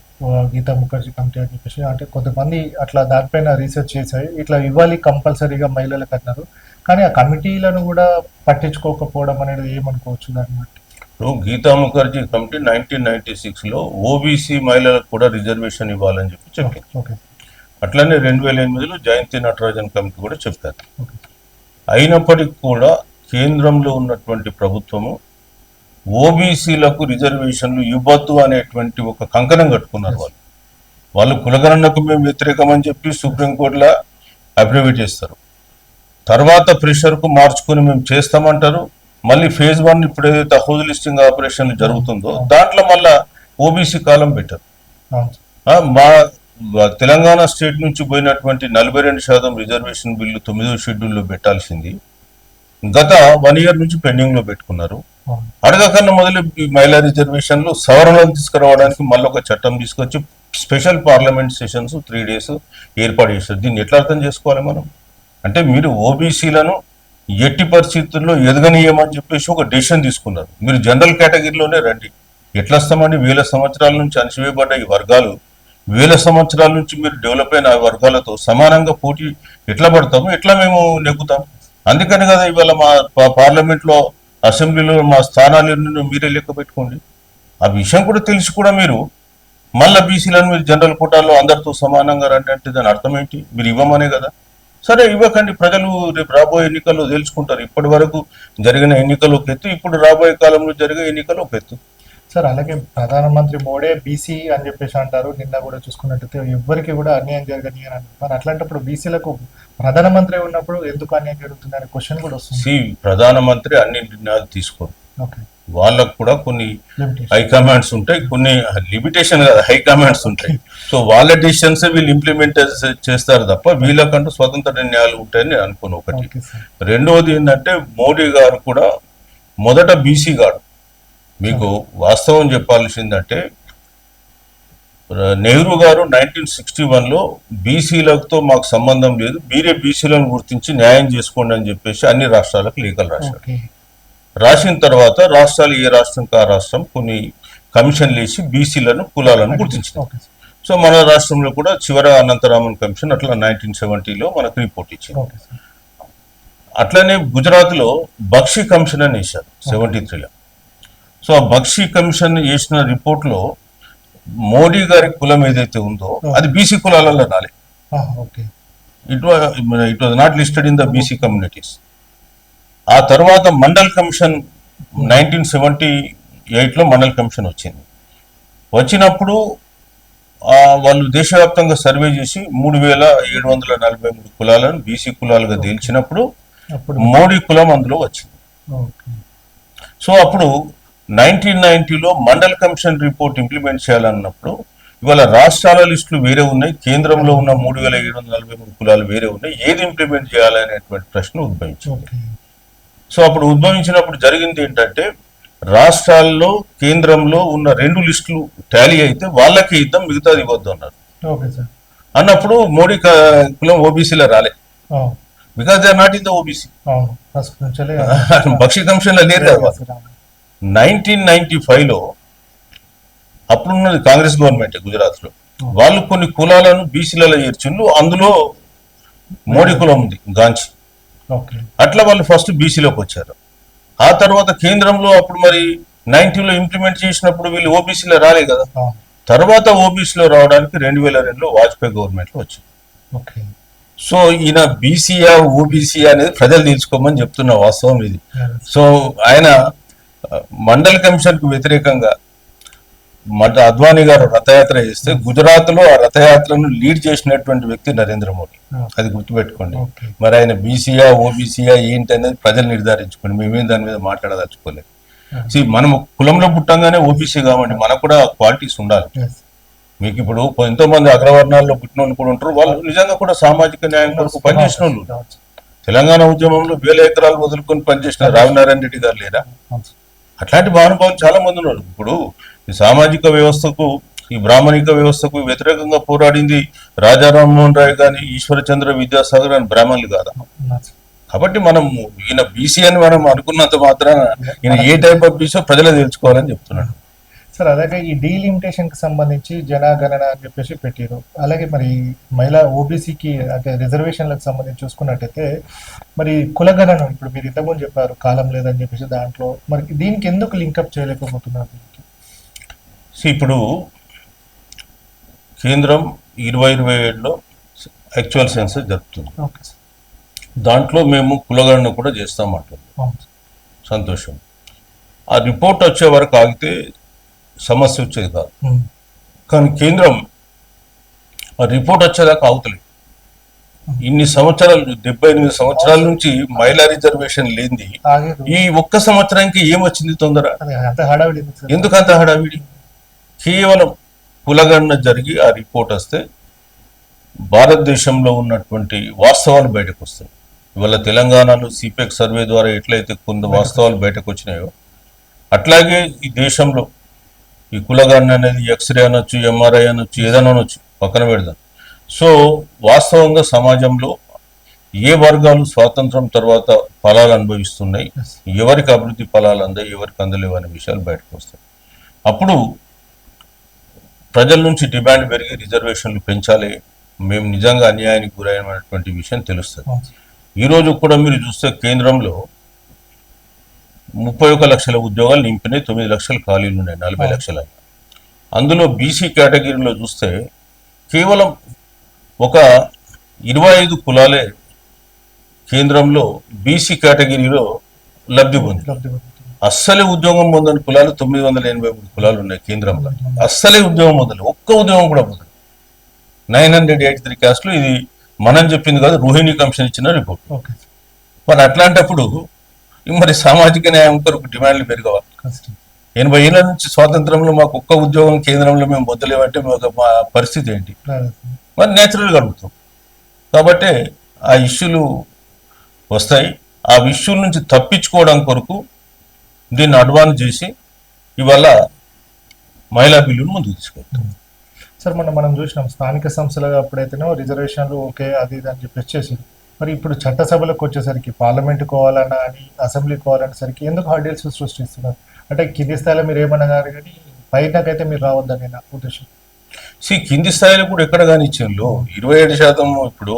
గీతా ముఖర్జీ కమిటీ అని చెప్పేసి. అంటే కొంతమంది అట్లా దానిపైన రీసెర్చ్ చేశాయి, ఇట్లా ఇవ్వాలి కంపల్సరీగా మహిళలకు అన్నారు. కానీ ఆ కమిటీలను కూడా పట్టించుకోకపోవడం అనేది ఏమనుకోవచ్చు దాన్ని బట్టి? గీతా ముఖర్జీ కమిటీ 1996లో ఓబీసీ మహిళలకు కూడా రిజర్వేషన్ ఇవ్వాలని చెప్పి అట్లనే 2008లో జయంతి నటరాజన్ కమిటీ కూడా చెప్పారు. అయినప్పటికీ కూడా కేంద్రంలో ఉన్నటువంటి ప్రభుత్వము ఓబీసీలకు రిజర్వేషన్లు ఇవ్వద్దు అనేటువంటి ఒక కంకణం కట్టుకున్నారు. వాళ్ళు కులగణనకు మేము వ్యతిరేకమని చెప్పి సుప్రీంకోర్టులో అఫిడవిట్ ఇస్తారు. తర్వాత ప్రెషర్కు మార్చుకుని మేము చేస్తామంటారు. మళ్ళీ ఫేజ్ 1 ఇప్పుడు ఏదైతే హౌస్ లిస్టింగ్ ఆపరేషన్ జరుగుతుందో దాంట్లో మళ్ళా ఓబీసీ కాలం పెట్టారు. మా తెలంగాణ స్టేట్ నుంచి పోయినటువంటి 42% రిజర్వేషన్ బిల్లు 9వ షెడ్యూల్లో పెట్టాల్సింది గత 1 ఇయర్ నుంచి పెండింగ్ లో పెట్టుకున్నారు. అడగకన్నా మొదలు ఈ మహిళా రిజర్వేషన్లు సవరణలు తీసుకురావడానికి మళ్ళీ ఒక చట్టం తీసుకొచ్చి స్పెషల్ పార్లమెంట్ సెషన్స్ 3 days ఏర్పాటు చేశారు. దీన్ని ఎట్లా అర్థం చేసుకోవాలి మనం? అంటే మీరు ఓబీసీలను ఎట్టి పరిస్థితుల్లో ఎదగనీయమని చెప్పేసి ఒక డెసిషన్ తీసుకున్నారు. మీరు జనరల్ కేటగిరీలోనే రండి. ఎట్లా వస్తామండి? 1000 సంవత్సరాల నుంచి అణచివేయబడ్డ ఈ వర్గాలు 1000 సంవత్సరాల నుంచి మీరు డెవలప్ అయిన వర్గాలతో సమానంగా పోటీ ఎట్లా పడతాము, ఎట్లా మేము నెగ్గుతాం? అందుకని కదా ఇవాళ మా పార్లమెంట్లో అసెంబ్లీలో మా స్థానాలు మీరే లెక్క పెట్టుకోండి. ఆ విషయం కూడా తెలిసి కూడా మీరు మళ్ళీ బీసీలను మీరు జనరల్ కోటాలో అందరితో సమానంగా రండి అంటే దాని అర్థం ఏంటి? మీరు ఇవ్వమనే కదా. సరే ఇవ్వకండి, ప్రజలు రేపు రాబోయే ఎన్నికల్లో తెలుసుకుంటారు. ఇప్పటి వరకు జరిగిన ఎన్నికలు ఒక ఎత్తు, ఇప్పుడు రాబోయే కాలంలో జరిగే ఎన్నికలు ఒక ఎత్తు. సార్ అలాగే ప్రధానమంత్రి మోడీ బీసీ అని చెప్పేసి అంటారు. నిన్న కూడా చూసుకున్నట్టయితే ఎవరికి కూడా అన్యాయం జరగని అని అంటారు. అట్లాంటప్పుడు బీసీలకు ప్రధానమంత్రి ఉన్నప్పుడు ఎందుకు అన్యాయం జరుగుతుంది అనే క్వశ్చన్ కూడా వస్తుంది. ప్రధానమంత్రి అన్ని నిర్ణయాలు తీసుకోరు. వాళ్ళకు కూడా కొన్ని Limitation. హై కమాండ్స్ ఉంటాయి, కొన్ని లిమిటేషన్ కాదు హై కమాండ్స్ ఉంటాయి. సో వాళ్ళ డిసిషన్స్ వీళ్ళు ఇంప్లిమెంట్ చేస్తారు తప్ప వీళ్ళకంటూ స్వతంత్ర నిర్ణయాలు ఉంటాయని నేను అనుకోను. ఒకటి. Okay sir. రెండవది ఏంటంటే మోడీ గారు కూడా మొదట బీసీ గారు. మీకు వాస్తవం చెప్పాల్సిందంటే నెహ్రూ గారు 1961లో బీసీలతో మాకు సంబంధం లేదు, మీరే బీసీలను గుర్తించి న్యాయం చేసుకోండి అని చెప్పేసి అన్ని రాష్ట్రాలకు లేఖలు రాశారు. ఓకే. రాసిన తర్వాత రాష్ట్రాలు ఏ రాష్ట్రంకి ఆ రాష్ట్రం కొన్ని కమిషన్లు వేసి బీసీలను కులాలను గుర్తించింది. Okay sir. సో మన రాష్ట్రంలో కూడా చివర అనంతరామన్ కమిషన్ అట్లా 1970లో మనకు రిపోర్ట్ ఇచ్చింది. Okay sir. అట్లనే గుజరాత్లో బక్షి కమిషన్ అని వేశారు 73లో. సో ఆ బక్షి కమిషన్ చేసిన రిపోర్ట్లో మోడీ గారి కులం ఏదైతే ఉందో అది బీసీ కులాలలో రాలే. Okay. It was not listed in the BC communities. ఆ తర్వాత మండల్ కమిషన్ 1978లో మండల్ కమిషన్ వచ్చింది. వచ్చినప్పుడు వాళ్ళు దేశవ్యాప్తంగా సర్వే చేసి 3743 కులాలను బీసీ కులాలుగా తేల్చినప్పుడు మోడీ కులం అందులో వచ్చింది. సో అప్పుడు 1990లో మండల్ కమిషన్ రిపోర్ట్ ఇంప్లిమెంట్ చేయాలన్నప్పుడు ఇవాళ రాష్ట్రాల లిస్టులు వేరే ఉన్నాయి, కేంద్రంలో ఉన్న 3743 కులాలు వేరే ఉన్నాయి, ఏది ఇంప్లిమెంట్ చేయాలనేటువంటి ప్రశ్న ఉద్భవించింది. సో అప్పుడు ఉద్భవించినప్పుడు జరిగింది ఏంటంటే రాష్ట్రాల్లో కేంద్రంలో ఉన్న 2 లిస్టులు టాలీ అయితే వాళ్ళకి ఇద్దాం, మిగతాది ఇవ్వద్దు అన్నారు. అన్నప్పుడు మోడీ కులం ఓబీసీలో రాలే, because they are not in the OBC. Bakshi commission లో లేరు కదా. 1995లో అప్పుడున్నది కాంగ్రెస్ గవర్నమెంట్ గుజరాత్ లో, వాళ్ళు కొన్ని కులాలను బీసీలలో చేర్చిండ్రు, అందులో మోడీ కులం ఉంది గాంచి. అట్లా వాళ్ళు ఫస్ట్ బీసీలోకి వచ్చారు. ఆ తర్వాత కేంద్రంలో అప్పుడు మరి 90లో ఇంప్లిమెంట్ చేసినప్పుడు వీళ్ళు ఓబీసీలో రాలే కదా. తర్వాత ఓబీసీలో రావడానికి 2002లో వాజ్పేయి గవర్నమెంట్ లో వచ్చింది. సో ఈయన బీసీయా ఓబీసీయా అనేది ప్రజలు తెలుసుకోమని చెప్తున్న వాస్తవం ఇది. సో ఆయన మండల్ కమిషన్ కు వ్యతిరేకంగా అద్వానీ గారు రథయాత్ర చేస్తే గుజరాత్ లో ఆ రథయాత్రను లీడ్ చేసినటువంటి వ్యక్తి నరేంద్ర మోడీ. అది గుర్తుపెట్టుకోండి. మరి ఆయన బీసీయా ఓబీసీయా ఏంటి అనేది ప్రజలు నిర్ధారించుకోండి, మేమేం దాని మీద మాట్లాడదలుచుకోలేదు. మనం కులంలో పుట్టంగానే ఓబీసీ కావండి, మనకు కూడా క్వాలిటీస్ ఉండాలి. మీకు ఇప్పుడు ఎంతో మంది అగ్రవర్ణాల్లో పుట్టిన వాళ్ళు కూడా ఉంటారు, వాళ్ళు నిజంగా కూడా సామాజిక న్యాయం కొరకు పనిచేసిన వాళ్ళు. తెలంగాణ ఉద్యమంలో 1000 ఎకరాలు వదులుకొని పనిచేసిన రామనారాయణ రెడ్డి గారు లేరా? అట్లాంటి మహానుభావులు చాలా మంది ఉన్నారు. ఇప్పుడు ఈ సామాజిక వ్యవస్థకు, ఈ బ్రాహ్మణిక వ్యవస్థకు వ్యతిరేకంగా పోరాడింది రాజా రామ్మోహన్ రాయ్ కానీ ఈశ్వరచంద్ర విద్యాసాగర్ అని బ్రాహ్మణులు కాదా? కాబట్టి మనం ఈయన బీసీ అని మనం అనుకున్నంత మాత్రాన ఈయన ఏ టైప్ ఆఫ్ బీసీ ప్రజలు తెలుసుకోవాలని చెప్తున్నాడు. సార్ అలాగే ఈ డీలిమిటేషన్ కి సంబంధించి జనగణన అని చెప్పేసి పెట్టారు. అలాగే మరి మహిళా ఓబీసీకి అంటే రిజర్వేషన్లకు సంబంధించి చూసుకున్నట్టయితే మరి కులగణన ఇప్పుడు మీరు ఇంతకుముందు చెప్పారు కాలం లేదని చెప్పేసి, దాంట్లో మరి దీనికి ఎందుకు లింకప్ చేయలేకపోతున్నారు? ఇప్పుడు కేంద్రం 2027లో యాక్చువల్ సెన్సస్ జరుపుతుంది. దాంట్లో మేము కులగణన కూడా చేస్తామంటున్నాం. సంతోషం. ఆ రిపోర్ట్ వచ్చే వరకు ఆగితే సమస్య వచ్చేది కాదు. కానీ కేంద్రం ఆ రిపోర్ట్ వచ్చేదాకా ఆగుతలేదు. ఇన్ని సంవత్సరాలు 78 సంవత్సరాల నుంచి మహిళా రిజర్వేషన్ లేనిది ఈ ఒక్క సంవత్సరానికి ఏమొచ్చింది తొందర? ఎందుకంత హడావిడి? కేవలం కులగణన జరిగి ఆ రిపోర్ట్ వస్తే భారతదేశంలో ఉన్నటువంటి వాస్తవాలు బయటకు వస్తాయి. ఇవాళ తెలంగాణలో సిపెక్ సర్వే ద్వారా ఎట్లయితే కొన్ని వాస్తవాలు బయటకు వచ్చినాయో అట్లాగే ఈ దేశంలో ఈ కులగణన అనేది ఎక్స్రే అనొచ్చు, ఎంఆర్ఐ అనొచ్చు, ఏదైనా అనొచ్చు, పక్కన పెడదాం. సో వాస్తవంగా సమాజంలో ఏ వర్గాలు స్వాతంత్రం తర్వాత ఫలాలు అనుభవిస్తున్నాయి, ఎవరికి అభివృద్ధి ఫలాలు అందాయి, ఎవరికి అందలేవు అనే విషయాలు బయటకు వస్తాయి. అప్పుడు ప్రజల నుంచి డిమాండ్ పెరిగి రిజర్వేషన్లు పెంచాలి, మేము నిజంగా అన్యాయానికి గురైనటువంటి విషయం తెలుస్తుంది. ఈరోజు కూడా మీరు చూస్తే కేంద్రంలో 31 లక్షల ఉద్యోగాలు నింపినాయి, 9 లక్షల ఖాళీలు ఉన్నాయి, 40 లక్షల. అందులో బీసీ కేటగిరీలో చూస్తే కేవలం ఒక 25 కులాలే కేంద్రంలో బీసీ కేటగిరీలో లబ్ధి పొంది. అస్సలే ఉద్యోగం పొందని కులాలు 983 కులాలు ఉన్నాయి కేంద్రంలో. అస్సలే ఉద్యోగం పొందలేదు, ఒక్క ఉద్యోగం కూడా పొందలేదు. 983 క్యాస్ట్లు. ఇది మనం చెప్పింది కాదు, రోహిణి కమిషన్ ఇచ్చిన రిపోర్ట్. మరి అట్లాంటప్పుడు మరి సామాజిక న్యాయం కొరకు డిమాండ్లు పెరగవాలి. కష్టం. 80 ఏళ్ళ నుంచి స్వాతంత్రంలో మాకు ఒక్క ఉద్యోగం కేంద్రంలో మేము వద్దలేమంటే మా పరిస్థితి ఏంటి? మరి నేచురల్గా అడుగుతాం. కాబట్టి ఆ ఇష్యూలు వస్తాయి. ఆ ఇష్యూల నుంచి తప్పించుకోవడం కొరకు దీన్ని అడ్వాన్స్ చేసి ఇవాళ మహిళా బిల్లును ముందుకు తీసుకెళ్తాం. సార్ మనం చూసినాం స్థానిక సంస్థలుగా అప్పుడైతేనో రిజర్వేషన్లు ఓకే అది ఇది అని చెప్పేసి చేసింది. మరి ఇప్పుడు చట్టసభలకు వచ్చేసరికి పార్లమెంట్ కోవాలన్నా అని అసెంబ్లీ కోవాలనేసరికి ఎందుకు హర్డిల్స్ సృష్టిస్తున్నారు? అంటే కింది స్థాయిలో మీరు ఏమనగారు కానీ పైనకైతే మీరు రావద్దని నా ఉద్దేశం. కింది స్థాయిలో కూడా ఎక్కడ కానీ ఇచ్చిండ్రు 27%. ఇప్పుడు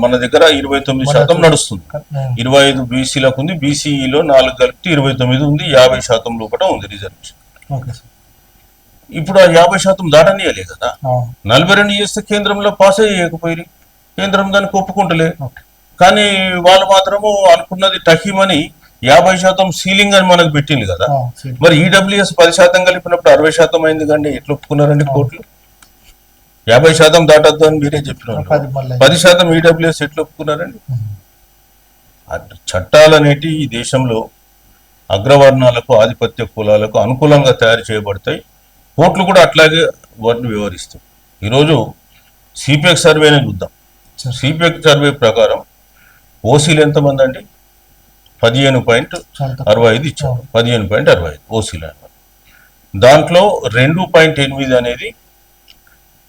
మన దగ్గర 29% నడుస్తుంది. 25 బీసీలకు ఉంది, బీసీలో 4 కలిపి 29 ఉంది, 50% లోపల ఉంది రిజర్వేషన్. ఇప్పుడు ఆ 50% దాటనీయలే కదా. 42 చేస్తే కేంద్రంలో పాస్ అయ్యకపోయి కేంద్రం దానికి ఒప్పుకుంటలే. కానీ వాళ్ళు మాత్రము అనుకున్నది టహీమని 50% సీలింగ్ అని మనకు పెట్టింది కదా. మరి ఈడబ్ల్యూఎస్ 10% కలిపినప్పుడు 60% అయింది కానీ ఎట్లా ఒప్పుకున్నారండి కోర్టులు? 50% దాటద్దు అని మీరే చెప్పినారు. 10% ఈడబ్ల్యూఎస్ ఎట్లా ఒప్పుకున్నారండి? చట్టాలు అనేటి ఈ దేశంలో అగ్రవర్ణాలకు ఆధిపత్య కులాలకు అనుకూలంగా తయారు చేయబడతాయి. కోర్టులు కూడా అట్లాగే వాటిని వివరిస్తాయి. ఈరోజు సిపిఎక్ సర్వేనే చూద్దాం. సిపిఎక్ సర్వే ప్రకారం ఓసీలు ఎంతమంది అండి? 15.65 ఇచ్చారు. 15.65 ఓసీలు అన్నమాట. దాంట్లో 2.8 అనేది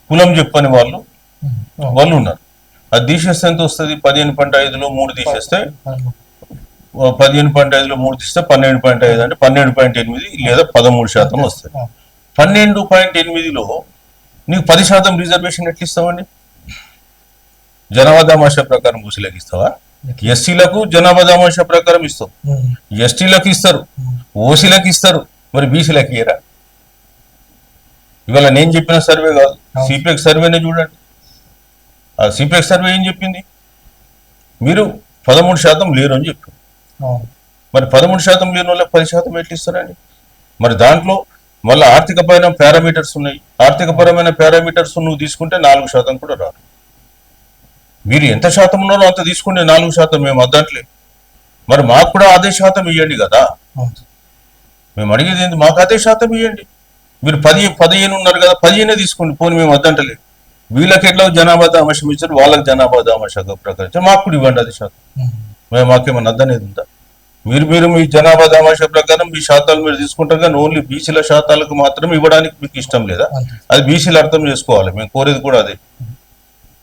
కులం చెప్పని వాళ్ళు ఉన్నారు. అది తీసేస్తే ఎంత వస్తుంది? 15.5లో 3 తీసేస్తే 15.5లో 3 తీస్తే 12.5 అంటే 12.8 లేదా 13% వస్తుంది. 12.8లో నీకు 10% రిజర్వేషన్ ఎట్లా ఇస్తామండి? జనాభా దామాషా ప్రకారం ఓసీలకు ఇస్తావా? ఎస్సీలకు జనాభా దామాషా ప్రకారం ఇస్తావు, ఎస్టీలకు ఇస్తారు, ఓసీలకు ఇస్తారు, మరి బీసీలకు ఇయరా? ఇవాళ నేను చెప్పిన సర్వే కాదు, సిపిఎక్ సర్వేనే చూడండి. ఆ సిపిఎక్ సర్వే ఏం చెప్పింది? మీరు 13% లేరు అని చెప్పింది. మరి 13% లేని వాళ్ళకి 10% ఎట్లా ఇస్తారండి? మరి దాంట్లో మళ్ళీ ఆర్థికపరమైన పారామీటర్స్ ఉన్నాయి. ఆర్థికపరమైన పారామీటర్స్ నువ్వు తీసుకుంటే 4% కూడా రాదు. మీరు ఎంత శాతం ఉన్నారో అంత తీసుకుంటే 4% మేము వద్దంటలే. మరి మాకు కూడా అదే శాతం ఇవ్వండి కదా. మేము అడిగేది ఏంటి? మాకు అదే శాతం ఇవ్వండి. మీరు 15 ఉన్నారు కదా, 15 తీసుకోండి, పోనీ మేము వద్దంటలే. వీళ్ళకి ఎట్లా జనాభా దామాషం ఇచ్చారు, వాళ్ళకి జనాభా దామాషా ప్రకారం మాకు కూడా ఇవ్వండి అది శాతం. మాకేమన్నా అద్దనేది ఉందా? మీరు మీ జనాభా దామాషా ప్రకారం మీ శాతాలు మీరు తీసుకుంటారు కానీ ఓన్లీ బీసీల శాతాలకు మాత్రం ఇవ్వడానికి మీకు ఇష్టం లేదా? అది బీసీలు అర్థం చేసుకోవాలి. మేము కోరేది కూడా అదే.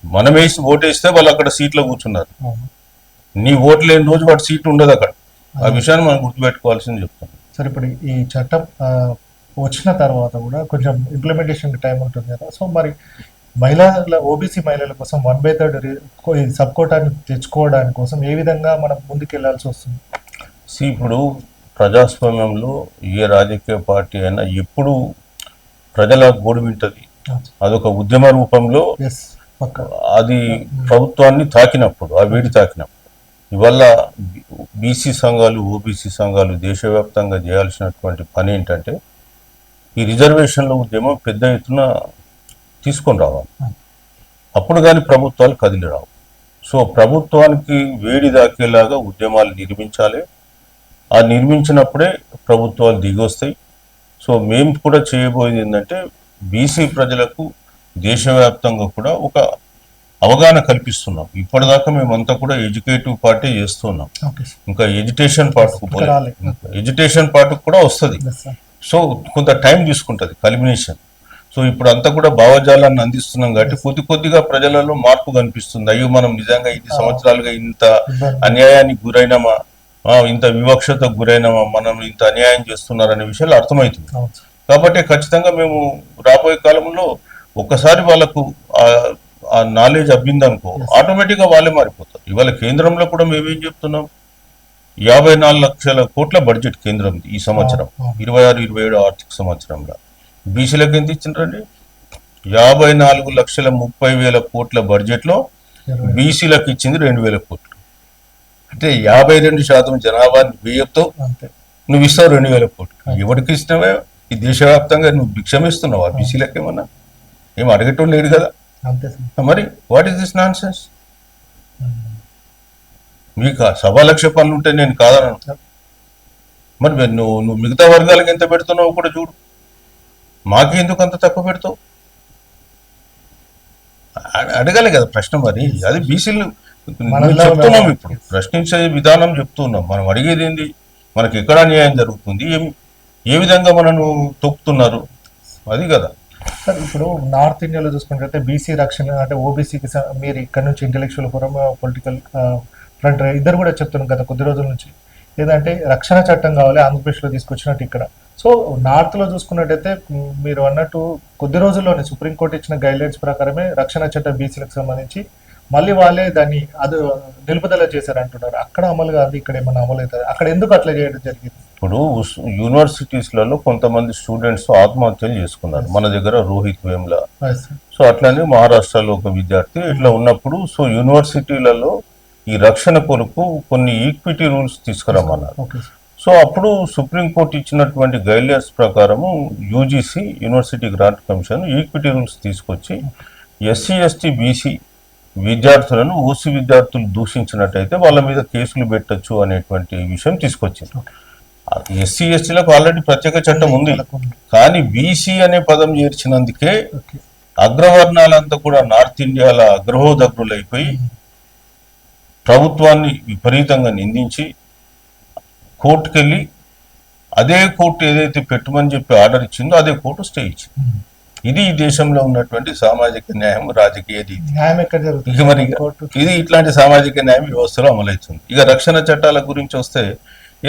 మనం వేసి ఓటేస్తే వాళ్ళు అక్కడ సీట్లో కూర్చున్నారు. నీ ఓటు లేని రోజు వాటి సీట్లు ఉండదు అక్కడ. ఆ విషయాన్ని మనం గుర్తుపెట్టుకోవాల్సింది చెప్తాం. సరే, ఇప్పుడు ఈ చట్టం వచ్చిన తర్వాత కూడా కొంచెం ఇంప్లిమెంటేషన్ టైం ఉంటుంది కదా. సో మరి ఓబీసీ మహిళల కోసం 1/3 సబ్ కోటాన్ని తెచ్చుకోవడానికి కోసం ఏ విధంగా మనం ముందుకెళ్లాల్సి వస్తుంది? ఇప్పుడు ప్రజాస్వామ్యంలో ఏ రాజకీయ పార్టీ అయినా ఎప్పుడు ప్రజల గోడు వింటది. అదొక ఉద్యమ రూపంలో అది ప్రభుత్వాన్ని తాకినప్పుడు, ఆ వేడి తాకినప్పుడు. ఇవల్ల బీసీ సంఘాలు, ఓబీసీ సంఘాలు దేశవ్యాప్తంగా చేయాల్సినటువంటి పని ఏంటంటే ఈ రిజర్వేషన్ల ఉద్యమం పెద్ద ఎత్తున తీసుకొని రావాలి. అప్పుడు కానీ ప్రభుత్వాలు కదిలి రావు. సో ప్రభుత్వానికి వేడి దాకేలాగా ఉద్యమాలు నిర్మించాలి. ఆ నిర్మించినప్పుడే ప్రభుత్వాలు దిగొస్తాయి. సో మేము కూడా చేయబోయేది ఏంటంటే బీసీ ప్రజలకు దేశవ్యాప్తంగా కూడా ఒక అవగాహన కల్పిస్తున్నాం. ఇప్పటిదాకా మేమంతా కూడా ఎడ్యుకేటివ్ పార్టీ చేస్తున్నాం. ఇంకా ఎడ్యుకేషన్ పార్ట్కు పోలేదు. ఎడ్యుకేషన్ పార్ట్కు కూడా వస్తుంది. సో కొంత టైం తీసుకుంటుంది కల్మినేషన్. సో ఇప్పుడు అంతా కూడా భావజాలాన్ని అందిస్తున్నాం కాబట్టి కొద్దిగా ప్రజలలో మార్పు కనిపిస్తుంది. అయ్యో మనం నిజంగా 5 సంవత్సరాలుగా ఇంత అన్యాయానికి గురైనామా, ఇంత వివక్షతకు గురైనామా, మనం ఇంత అన్యాయం చేస్తున్నారనే విషయాలు అర్థమవుతుంది. కాబట్టి ఖచ్చితంగా మేము రాబోయే కాలంలో ఒక్కసారి వాళ్ళకు ఆ నాలెడ్జ్ అబ్బిందనుకో ఆటోమేటిక్గా వాళ్ళే మారిపోతారు. ఇవాళ కేంద్రంలో కూడా మేమేం చెప్తున్నాం, 54 లక్షల కోట్ల బడ్జెట్ కేంద్రం ఈ సంవత్సరం 26-27 ఆర్థిక సంవత్సరంలో. బీసీలకు ఎంత ఇచ్చిండ్రండి? 54,30,000 కోట్ల బడ్జెట్లో బీసీలకు ఇచ్చింది 2,000 కోట్లు. అంటే 52% జనాభా వ్యయంతో నువ్వు ఇస్తావు 2,000 కోట్లు. ఎవరికి ఇచ్చినావే? ఈ దేశవ్యాప్తంగా నువ్వు భిక్షమిస్తున్నావా? బీసీలకు ఏమన్నా ఏం అడగటం లేదు కదా. మరి what is this non sense? మీకు 1,00,000 పనులు ఉంటే నేను కాదనను. మరి నువ్వు మిగతా వర్గాలకు ఎంత పెడుతున్నావు కూడా చూడు. మాకు ఎందుకు అంత తక్కువ పెడతావు? అడగాలి కదా ప్రశ్న. మరి అది బీసీలు చెప్తున్నాం, ఇప్పుడు ప్రశ్నించే విధానం చెప్తున్నాం. మనం అడిగేది ఏంది? మనకి ఎక్కడ అన్యాయం జరుగుతుంది, ఏ విధంగా మనను తొక్కుతున్నారు, అది కదా. సార్ ఇప్పుడు నార్త్ ఇండియాలో చూసుకుంటే బీసీ రక్షణ అంటే ఓబీసీకి మీరు ఇక్కడ నుంచి ఇంటెలెక్చువల్ ఫోరం, పొలిటికల్ ఫ్రంట్ ఇద్దరు కూడా చెప్తున్నారు కదా కొద్ది రోజుల నుంచి, ఏదంటే రక్షణ చట్టం కావాలి ఆంధ్రప్రదేశ్లో తీసుకొచ్చినట్టు ఇక్కడ. సో నార్త్లో చూసుకున్నట్టయితే మీరు అన్నట్టు కొద్ది రోజుల్లోనే సుప్రీంకోర్టు ఇచ్చిన గైడ్లైన్స్ ప్రకారమే రక్షణ చట్టం బీసీలకు సంబంధించి మళ్ళీ వాళ్ళే దాన్ని అది నిలుపుదల చేశారంటున్నారు. అక్కడ అమలు కాదు, ఇక్కడ ఏమైనా అమలు అవుతుంది? అక్కడ ఎందుకు అట్లా చేయడం జరిగింది? ఇప్పుడు యూనివర్సిటీస్లలో కొంతమంది స్టూడెంట్స్ ఆత్మహత్యలు చేసుకున్నారు. మన దగ్గర రోహిత్ వేమ్లా, సో అట్లానే మహారాష్ట్రలో ఒక విద్యార్థి ఇట్లా ఉన్నప్పుడు, సో యూనివర్సిటీలలో ఈ రక్షణ కొరకు కొన్ని ఈక్విటీ రూల్స్ తీసుకురమ్మన్నారు. సో అప్పుడు సుప్రీంకోర్టు ఇచ్చినటువంటి గైడ్లైన్స్ ప్రకారము UGC university grant commission equity rules తీసుకొచ్చి ఎస్సీ ఎస్టీ బీసీ విద్యార్థులను ఓసీ విద్యార్థులు దూషించినట్టయితే వాళ్ళ మీద కేసులు పెట్టచ్చు అనేటువంటి విషయం తీసుకొచ్చింది. ఎస్సీ ఎస్టీలకు ఆల్రెడీ ప్రత్యేక చట్టం ఉంది, కానీ బీసీ అనే పదం చేర్చినందుకే అగ్రవర్ణాలంతా కూడా నార్త్ ఇండియాల అగ్రహోదగ్రులైపోయి ప్రభుత్వాన్ని విపరీతంగా నిందించి కోర్టుకెళ్ళి అదే కోర్టు ఏదైతే పెట్టమని చెప్పి ఆర్డర్ ఇచ్చిందో అదే కోర్టు స్టే ఇచ్చింది. ఇది ఈ దేశంలో ఉన్నటువంటి సామాజిక న్యాయం, రాజకీయ రీతి. ఇక మరి ఇది ఇట్లాంటి సామాజిక న్యాయం వ్యవస్థలో అమలవుతుంది. ఇక రక్షణ చట్టాల గురించి వస్తే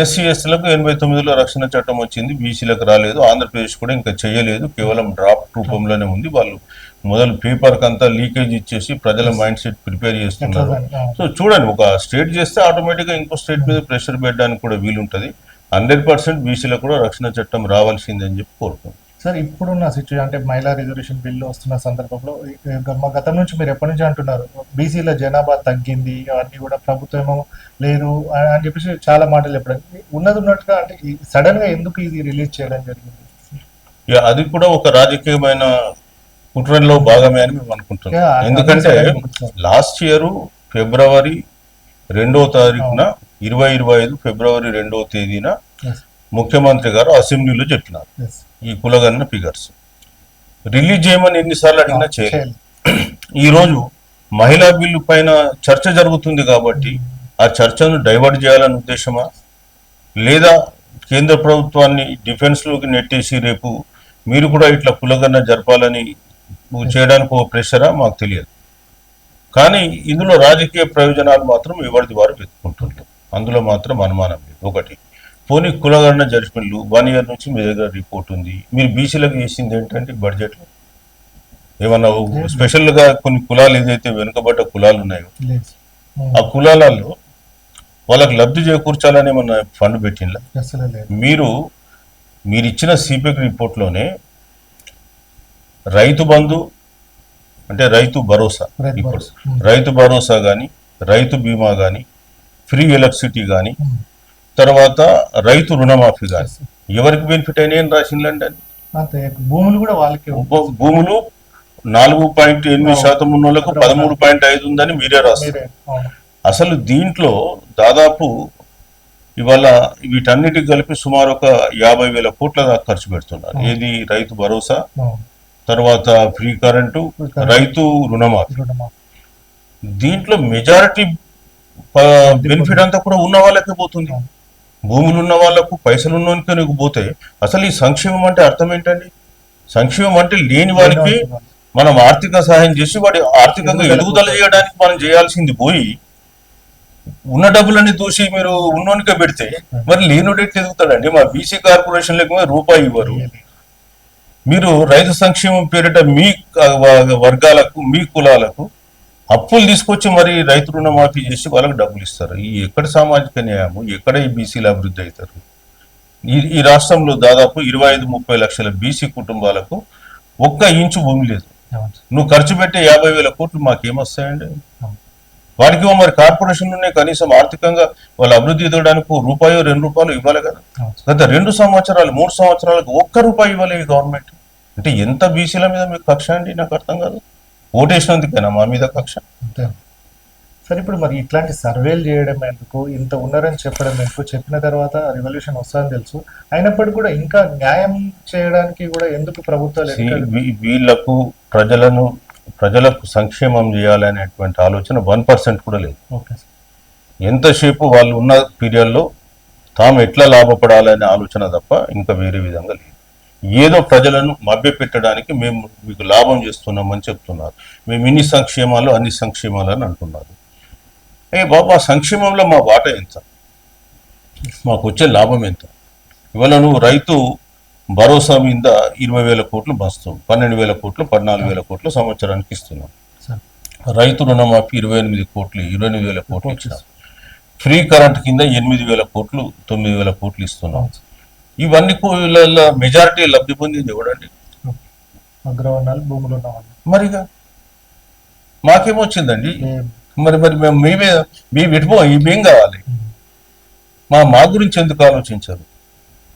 ఎస్సీ ఎస్టీలకు 89లో రక్షణ చట్టం వచ్చింది, బీసీలకు రాలేదు. ఆంధ్రప్రదేశ్ కూడా ఇంకా చేయలేదు, కేవలం డ్రాఫ్ట్ రూపంలోనే ఉంది. వాళ్ళు మొదలు పేపర్కి అంతా లీకేజ్ ఇచ్చేసి ప్రజల మైండ్ సెట్ ప్రిపేర్ చేస్తున్నారు. సో చూడండి, ఒక స్టేట్ చేస్తే ఆటోమేటిక్గా ఇంకో స్టేట్ మీద ప్రెషర్ పెట్టడానికి కూడా వీలుంటుంది. 100% బీసీలకు కూడా రక్షణ చట్టం రావాల్సిందని చెప్పి కోరుకుంటున్నాం. సార్ ఇప్పుడున్న సిచ్యువేషన్ అంటే మహిళా రిజర్వేషన్ బిల్లు వస్తున్న సందర్భంలో మా గతం నుంచి మీరు ఎప్పటి నుంచి అంటున్నారు బీసీల జనాభా తగ్గింది, అవన్నీ కూడా ప్రభుత్వం ఏమో లేదు అని చెప్పేసి చాలా మాటలు చెప్పడం ఉన్నట్టుగా, అంటే సడన్ గా ఎందుకు ఇది రిలీజ్ చేయడం జరిగింది? అది కూడా ఒక రాజకీయమైన కుట్రలో భాగమే అని మేము అనుకుంటున్నాం. ఎందుకంటే లాస్ట్ ఇయర్ ఫిబ్రవరి 2వ తారీఖున 2025 ఫిబ్రవరి 2వ తేదీన ముఖ్యమంత్రి గారు అసెంబ్లీలో చెప్పినారు ఈ కులగణన ఫిగర్స్ రిలీజ్ చేయమని ఎన్నిసార్లు అడిగినా చేయలేదు. ఈరోజు మహిళా బిల్లు పైన చర్చ జరుగుతుంది కాబట్టి ఆ చర్చను డైవర్ట్ చేయాలని ఉద్దేశమా, లేదా కేంద్ర ప్రభుత్వాన్ని డిఫెన్స్లోకి నెట్టేసి రేపు మీరు కూడా ఇట్లా కులగణన జరపాలని చేయడానికి ఒక ప్రెషరా, మాకు తెలియదు. కానీ ఇందులో రాజకీయ ప్రయోజనాలు మాత్రం ఎవరిది వారు వెతుక్కుంటున్నారు, అందులో మాత్రం అనుమానం లేదు. ఒకటి, పోనీ కులగణన జరిపినలు 1 year నుంచి మీ దగ్గర రిపోర్ట్ ఉంది, మీరు బీసీలకు చేసింది ఏంటంటే బడ్జెట్లో ఏమన్నా స్పెషల్గా కొన్ని కులాలు ఏదైతే వెనుకబడ్డ కులాలు ఉన్నాయో ఆ కులాలలో వాళ్ళకి లబ్ధి చేకూర్చాలని ఏమన్నా ఫండ్ పెట్టిందా? మీరు ఇచ్చిన సిపెక్ రిపోర్ట్లోనే రైతు బంధు అంటే రైతు భరోసా, ఇప్పుడు రైతు భరోసా కానీ రైతు బీమా కానీ ఫ్రీ ఎలక్ట్రిసిటీ కానీ తర్వాత రైతు రుణమాఫీ కానీ ఎవరికి బెనిఫిట్ అయినా ఏం రాసిందండి? భూములు కూడా వాళ్ళకి, భూములు 4.8% ఉన్న వాళ్ళకు 13.5 ఉందని మీరే రాస్తారు. అసలు దీంట్లో దాదాపు ఇవాళ వీటన్నిటికి కలిపి సుమారు ఒక 50,000 కోట్ల దాకా ఖర్చు పెడుతున్నారు. ఏది? రైతు భరోసా, తర్వాత ఫ్రీ కరెంటు, రైతు రుణమాఫీ. దీంట్లో మెజారిటీ బెనిఫిట్ అంతా కూడా ఉన్న వాళ్ళకే పోతుంది. భూములు ఉన్న వాళ్ళకు, పైసలు ఉన్నోనికి పోతే అసలు ఈ సంక్షేమం అంటే అర్థం ఏంటండి? సంక్షేమం అంటే లేని వారికి మనం ఆర్థిక సహాయం చేసి వాడి ఆర్థికంగా ఎదుగుదల చేయడానికి మనం చేయాల్సింది పోయి ఉన్న డబ్బులన్నీ దూసి మీరు ఉన్నోనికే పెడితే మరి లేనుడు ఎట్లా ఎదుగుతాడండి? మా బీసీ కార్పొరేషన్ లేకపోతే రూపాయి ఇవ్వరు. మీరు రైతు సంక్షేమం పేరిట మీ వర్గాలకు, మీ కులాలకు అప్పులు తీసుకొచ్చి మరి రైతు రుణమాఫీ చేసి వాళ్ళకి డబ్బులు ఇస్తారు. ఈ ఎక్కడ సామాజిక న్యాయము, ఎక్కడ ఈ బీసీలు అభివృద్ధి అవుతారు? ఈ రాష్ట్రంలో దాదాపు 25-30 లక్షల బీసీ కుటుంబాలకు 1 ఇంచు భూమి లేదు. నువ్వు ఖర్చు పెట్టే 50,000 కోట్లు మాకేమొస్తాయండి? వాడికి మరి కార్పొరేషన్లోనే కనీసం ఆర్థికంగా వాళ్ళ అభివృద్ధి ఎదగడానికి రూపాయో 2 రూపాయలు ఇవ్వాలి కదా. గత 2 సంవత్సరాలు 3 సంవత్సరాలకు 1 రూపాయి ఇవ్వలేదు గవర్నమెంట్. అంటే ఎంత బీసీల మీద మీకు కక్ష అండి? నాకు అర్థం కాదు. ఓటేసినందుకేనా మా మీద కక్ష? సరే ఇప్పుడు మరి ఇట్లాంటి సర్వేలు చేయడం ఎందుకు, ఇంత ఉన్నారని చెప్పడం ఎందుకు, చెప్పిన తర్వాత రివల్యూషన్ వస్తుందని తెలుసు, అయినప్పటికీ కూడా ఇంకా న్యాయం చేయడానికి కూడా ఎందుకు ప్రభుత్వాలు వీళ్ళకు ప్రజలకు సంక్షేమం చేయాలనేటువంటి ఆలోచన 1% కూడా లేదు. Okay sir. ఎంతసేపు వాళ్ళు ఉన్న పీరియడ్లో తాము ఎట్లా లాభపడాలనే ఆలోచన తప్ప ఇంకా వేరే విధంగా లేదు. ఏదో ప్రజలను మభ్యపెట్టడానికి మేము మీకు లాభం చేస్తున్నామని చెప్తున్నారు. మేము ఇన్ని సంక్షేమాలు అన్ని సంక్షేమాలు అని అంటున్నారు. బాబా, సంక్షేమంలో మా వాటా ఎంత, మాకు వచ్చే లాభం ఎంత? ఇవాళ నువ్వు రైతు భరోసా మీద 20,000 కోట్లు బస్తావు, 12,000 కోట్లు 14,000 కోట్లు సంవత్సరానికి ఇస్తున్నాం. రైతు రుణమాఫీ 28 కోట్లు 28,000 కోట్లు ఇచ్చినాం. ఫ్రీ కరెంట్ కింద 8,000 కోట్లు 9,000 కోట్లు ఇస్తున్నాం. ఇవన్నీ మెజారిటీ లబ్ధి పొందింది ఎవడండి? అగ్రవర్ణాలు, భూములు ఉన్న వాళ్ళు. మరిగా మాకేమొచ్చిందండి? మరి మేము ఎటుపో ఇవేం కావాలి? మా గురించి ఎందుకు ఆలోచించారు?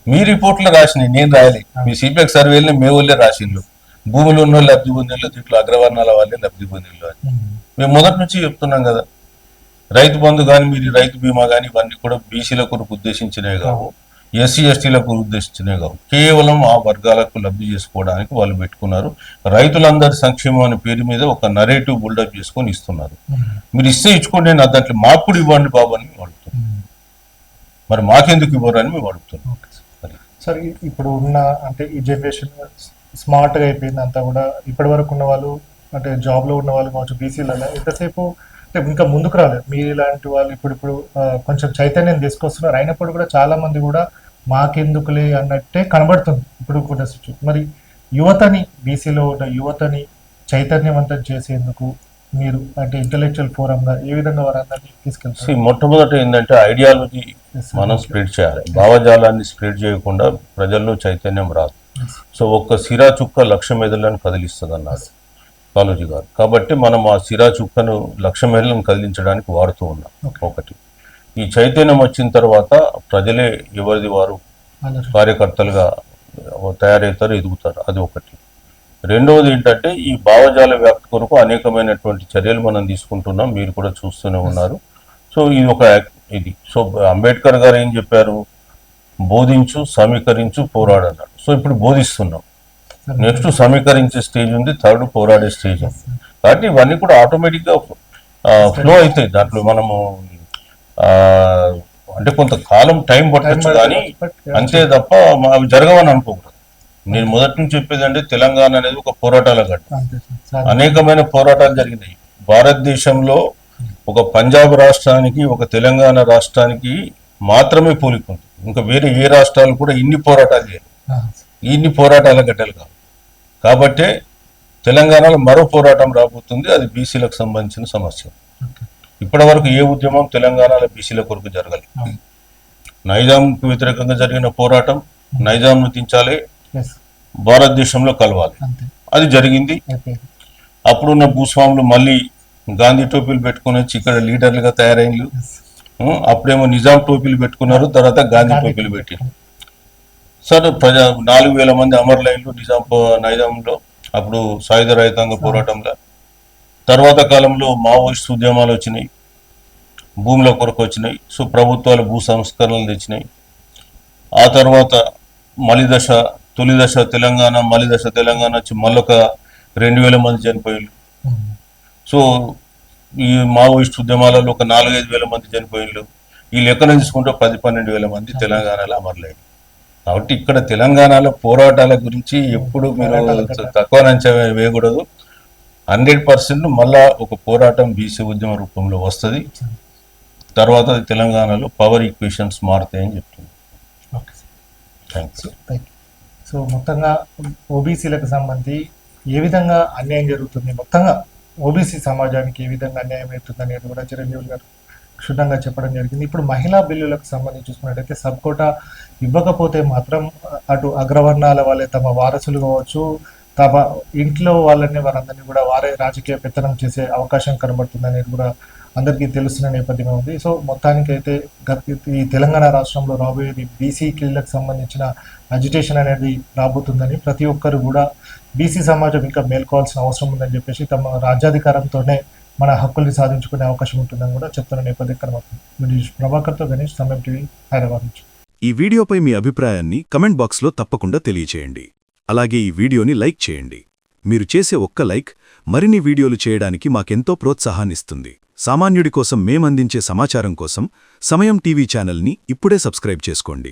మీ రిపోర్ట్లో రాసినాయి, నేను రాయలే. మీ సిపిఎక్ సర్వేలని మే వాళ్ళే రాసిండ్రు. భూములు ఉన్న వాళ్ళు లబ్ధి పొందిళ్ళు, ఇట్లా అగ్రవర్ణాల వాళ్ళే లబ్ధి పొందిళ్ళు అని మేము మొదటి నుంచి చెప్తున్నాం కదా. రైతు బంధు కానీ, మీరు రైతు బీమా కానీ, ఇవన్నీ కూడా బీసీల కొరకు ఉద్దేశించినవి కావు, ఎస్సీ ఎస్టీలకు ఉద్దేశించినవి కావు. కేవలం ఆ వర్గాలకు లబ్ధి చేసుకోవడానికి వాళ్ళు పెట్టుకున్నారు. రైతులందరి సంక్షేమం అనే పేరు మీద ఒక నరేటివ్ బిల్డప్ చేసుకొని ఇస్తున్నారు. మీరు ఇస్తే ఇచ్చుకోండి, నేను దాంట్లో మాకు కూడా ఇవ్వండి బాబు అని మేము అడుగుతున్నాం. మరి మాకెందుకు ఇవ్వరు అని మేము అడుగుతున్నాం. సరే, ఇప్పుడు ఉన్న అంటే ఈ జనరేషన్ స్మార్ట్గా అయిపోయింది అంతా కూడా. ఇప్పటి వరకు ఉన్న వాళ్ళు అంటే జాబ్లో ఉన్న వాళ్ళు కావచ్చు, బీసీలలో ఎంతసేపు అంటే ఇంకా ముందుకు రాలేదు. మీరు ఇలాంటి వాళ్ళు ఇప్పుడు కొంచెం చైతన్యం తీసుకొస్తున్నారు. అయినప్పుడు కూడా చాలా మంది కూడా మాకెందుకులే అన్నట్టే కనబడుతుంది ఇప్పుడు కూడా. మరి యువతని, బీసీలో ఉన్న యువతని చైతన్యవంతం చేసేందుకు మీరు అంటే ఇంటలెక్చువల్ ఫోరంగా ఏ విధంగా వారందరినీ తీసుకెళ్తారు? మొట్టమొదటి ఏంటంటే ఐడియాలజీ మనం స్ప్రెడ్ చేయాలి. భావజాలాన్ని స్ప్రెడ్ చేయకుండా ప్రజల్లో చైతన్యం రాదు. సో ఒక్క సిరా చుక్క లక్ష మెదళ్ళను కదిలిస్తుంది అన్నాడు కాళోజీ గారు. కాబట్టి మనం ఆ సిరా చుక్కను లక్ష మెదళ్ళను కదిలించడానికి వాడుతూ ఉన్నాం. ఒకటి, ఈ చైతన్యం వచ్చిన తర్వాత ప్రజలే ఎవరిది వారు కార్యకర్తలుగా తయారవుతారు, ఎదుగుతారు. అది ఒకటి. రెండవది ఏంటంటే ఈ భావజాల వ్యాప్తి కొరకు అనేకమైనటువంటి చర్యలు మనం తీసుకుంటున్నాం, మీరు కూడా చూస్తూనే ఉన్నారు. సో ఇది ఒక ఇది. సో అంబేద్కర్ గారు ఏం చెప్పారు? బోధించు, సమీకరించు, పోరాడన్నాడు. సో ఇప్పుడు బోధిస్తున్నాం. నెక్స్ట్ సమీకరించే స్టేజ్ ఉంది, థర్డ్ పోరాడే స్టేజ్ ఉంది. కాబట్టి ఇవన్నీ కూడా ఆటోమేటిక్గా ఫ్లో అవుతాయి. దాంట్లో మనము అంటే కొంతకాలం టైం పట్టచ్చు కానీ అంతే తప్ప అవి జరగవని అనుకోకూడదు. నేను మొదటి నుంచి చెప్పేది అంటే తెలంగాణ అనేది ఒక పోరాటాల గడ్డ. అనేకమైన పోరాటాలు జరిగినాయి భారతదేశంలో. ఒక పంజాబ్ రాష్ట్రానికి, ఒక తెలంగాణ రాష్ట్రానికి మాత్రమే పోలికుంది. ఇంకా వేరే ఏ రాష్ట్రాలు కూడా ఇన్ని పోరాటాలు చేయాలి, ఇన్ని పోరాటాల గడ్డలు కావు. కాబట్టే తెలంగాణలో మరో పోరాటం రాబోతుంది. అది బీసీలకు సంబంధించిన సమస్య. ఇప్పటి వరకు ఏ ఉద్యమం తెలంగాణలో బీసీల కొరకు జరగాలి. నైజాంకు వ్యతిరేకంగా జరిగిన పోరాటం, నైజాంను దించాలి, భారతదేశంలో కలవాలి, అది జరిగింది. అప్పుడున్న భూస్వాములు మళ్ళీ గాంధీ టోపీలు పెట్టుకుని వచ్చి ఇక్కడ లీడర్లుగా తయారైనలు. అప్పుడేమో నిజాం టోపీలు పెట్టుకున్నారు, తర్వాత గాంధీ టోపీలు పెట్టారు. సరే, 4,000 మంది అమరులైన్లు నైజాంలో అప్పుడు సాయుధ రైతాంగ పోరాటంలో. తర్వాత కాలంలో మావోయిస్ట్ ఉద్యమాలు వచ్చినాయి, భూముల కొరకు వచ్చినాయి. సో ప్రభుత్వాలు భూ సంస్కరణలు తెచ్చినాయి. ఆ తర్వాత తొలి దశ తెలంగాణ, మలి దశ తెలంగాణ వచ్చి మళ్ళొక 2,000 మంది చనిపోయారు. సో ఈ మావోయిస్ట్ ఉద్యమాలలో ఒక 4-5 వేల మంది చనిపోయారు. ఈ లెక్కన తీసుకుంటే 10-12 వేల మంది తెలంగాణలో అమరులైంది. కాబట్టి ఇక్కడ తెలంగాణలో పోరాటాల గురించి ఎప్పుడు మీరు తక్కువ అంచనా వేయకూడదు. 100% మళ్ళా ఒక పోరాటం బీసీ ఉద్యమ రూపంలో వస్తుంది. తర్వాత తెలంగాణలో పవర్ ఈక్వేషన్స్ మారుతాయని చెప్తుంది. థ్యాంక్స్. సో మొత్తంగా ఓబీసీలకు సంబంధించి ఏ విధంగా అన్యాయం జరుగుతుంది, మొత్తంగా ఓబీసీ సమాజానికి ఏ విధంగా అన్యాయం అవుతుంది అనేది కూడా చిరంజీవి గారు క్షుణ్ణంగా చెప్పడం జరిగింది. ఇప్పుడు మహిళా బిల్లులకు సంబంధించి చూసుకున్నట్టయితే సబ్ కోటా ఇవ్వకపోతే మాత్రం అటు అగ్రవర్ణాల వాళ్ళే తమ వారసులు కావచ్చు, తమ ఇంట్లో వాళ్ళని వారందరినీ కూడా వారే రాజకీయ పెత్తనం చేసే అవకాశం కనబడుతుంది అనేది కూడా అందరికీ తెలుస్తున్న నేపథ్యమే ఉంది. సో మొత్తానికైతే ఈ తెలంగాణ రాష్ట్రంలో రాబోయేది బీసీలకు సంబంధించిన అజిటేషన్ అనేది రాబోతుందని, ప్రతి ఒక్కరు కూడా బీసీ సమాజం ఇంకా మేల్కోవాల్సిన అవసరం ఉందని చెప్పేసి తమ రాజ్యాధికారంతోనే మన హక్కుల్ని సాధించుకునే అవకాశం ఉంటుందని కూడా చెప్తున్న నేపథ్యం కనబడుతుంది. ప్రభాకర్తో గణేష్, సమయం టీవీ, హైదరాబాద్ నుంచి. ఈ వీడియోపై మీ అభిప్రాయాన్ని కమెంట్ బాక్స్లో తప్పకుండా తెలియచేయండి. అలాగే ఈ వీడియోని లైక్ చేయండి. మీరు చేసే ఒక్క లైక్ మరిన్ని వీడియోలు చేయడానికి మాకెంతో ప్రోత్సాహాన్నిస్తుంది. సామాన్యుడి కోసం మేమందించే సమాచారం కోసం సమయం టీవీ ఛానల్ని ఇప్పుడే సబ్స్క్రైబ్ చేసుకోండి.